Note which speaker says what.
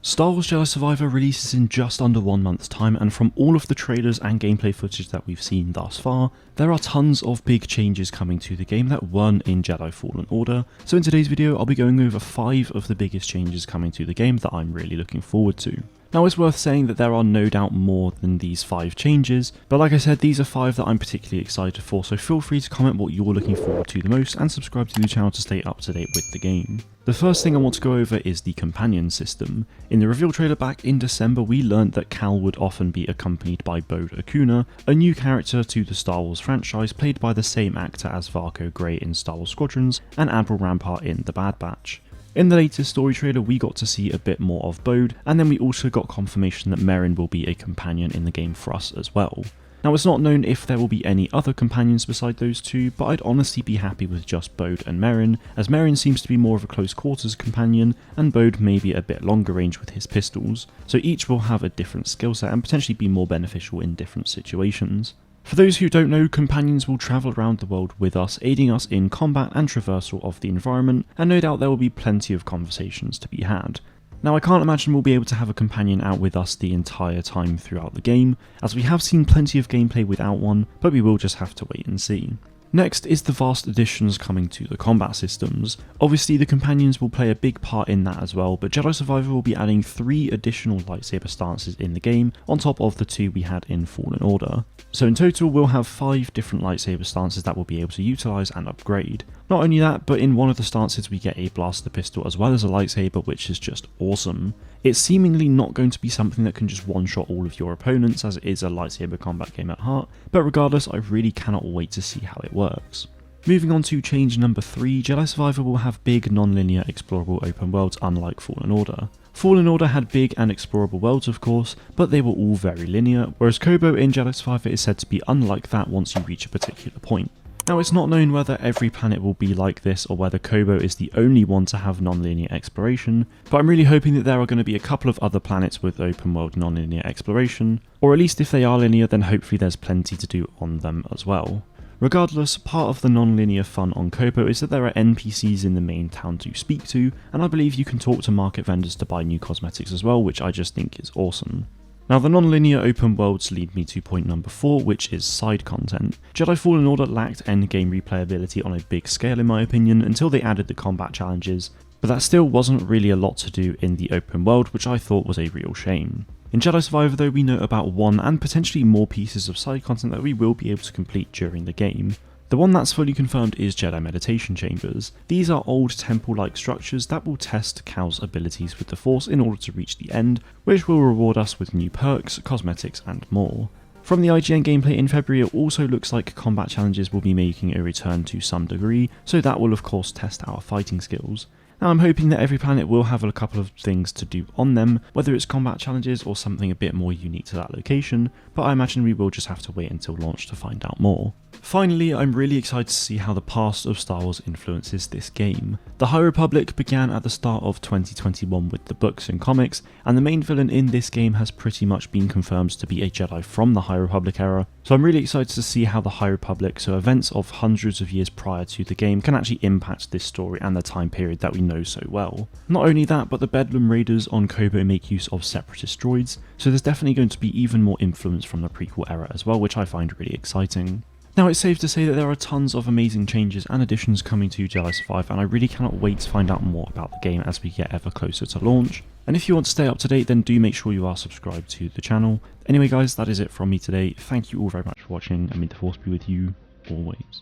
Speaker 1: Star Wars Jedi Survivor releases in just under 1 month's time, and from all of the trailers and gameplay footage that we've seen thus far, there are tons of big changes coming to the game that weren't in Jedi Fallen Order. So in today's video, I'll be going over 5 of the biggest changes coming to the game that I'm really looking forward to. Now it's worth saying that there are no doubt more than these 5 changes, but like I said, these are 5 that I'm particularly excited for, so feel free to comment what you're looking forward to the most and subscribe to the channel to stay up to date with the game. The first thing I want to go over is the companion system. In the reveal trailer back in December, we learned that Cal would often be accompanied by Bode Akuna, a new character to the Star Wars franchise played by the same actor as Varko Grey in Star Wars Squadrons and Admiral Rampart in The Bad Batch. In the latest story trailer, we got to see a bit more of Bode, and then we also got confirmation that Merrin will be a companion in the game for us as well. Now it's not known if there will be any other companions beside those two, but I'd honestly be happy with just Bode and Merrin, as Merrin seems to be more of a close quarters companion, and Bode may be a bit longer range with his pistols, so each will have a different skill set and potentially be more beneficial in different situations. For those who don't know, companions will travel around the world with us, aiding us in combat and traversal of the environment, and no doubt there will be plenty of conversations to be had. Now I can't imagine we'll be able to have a companion out with us the entire time throughout the game, as we have seen plenty of gameplay without one, but we will just have to wait and see. Next is the vast additions coming to the combat systems. Obviously the companions will play a big part in that as well, but Jedi Survivor will be adding 3 additional lightsaber stances in the game, on top of the 2 we had in Fallen Order. So in total we'll have 5 different lightsaber stances that we'll be able to utilise and upgrade. Not only that, but in one of the stances we get a blaster pistol as well as a lightsaber, which is just awesome. It's seemingly not going to be something that can just one-shot all of your opponents, as it is a lightsaber combat game at heart, but regardless, I really cannot wait to see how it works. Moving on to change number 3, Jedi Survivor will have big non-linear explorable open worlds unlike Fallen Order. Fallen Order had big and explorable worlds of course, but they were all very linear, whereas Koboh in Jedi Survivor is said to be unlike that once you reach a particular point. Now it's not known whether every planet will be like this or whether Koboh is the only one to have non-linear exploration, but I'm really hoping that there are going to be a couple of other planets with open world non-linear exploration, or at least if they are linear then hopefully there's plenty to do on them as well. Regardless, part of the non-linear fun on Koboh is that there are NPCs in the main town to speak to, and I believe you can talk to market vendors to buy new cosmetics as well, which I just think is awesome. Now the non-linear open worlds lead me to point number 4, which is side content. Jedi Fallen Order lacked endgame replayability on a big scale in my opinion until they added the combat challenges, but that still wasn't really a lot to do in the open world, which I thought was a real shame. In Jedi Survivor though, we know about 1 and potentially more pieces of side content that we will be able to complete during the game. The one that's fully confirmed is Jedi Meditation Chambers. These are old temple-like structures that will test Cal's abilities with the Force in order to reach the end, which will reward us with new perks, cosmetics and more. From the IGN gameplay in February, it also looks like combat challenges will be making a return to some degree, so that will of course test our fighting skills. Now I'm hoping that every planet will have a couple of things to do on them, whether it's combat challenges or something a bit more unique to that location, but I imagine we will just have to wait until launch to find out more. Finally, I'm really excited to see how the past of Star Wars influences this game. The High Republic began at the start of 2021 with the books and comics, and the main villain in this game has pretty much been confirmed to be a Jedi from the High Republic era, so I'm really excited to see how the High Republic, so events of hundreds of years prior to the game, can actually impact this story and the time period that we know so well. Not only that, but the Bedlam Raiders on Koboh make use of separatist droids, so there's definitely going to be even more influence from the prequel era as well, which I find really exciting. Now it's safe to say that there are tons of amazing changes and additions coming to Jedi Survivor, and I really cannot wait to find out more about the game as we get ever closer to launch. And if you want to stay up to date, then do make sure you are subscribed to the channel. Anyway guys, that is it from me today. Thank you all very much for watching, and may the Force be with you always.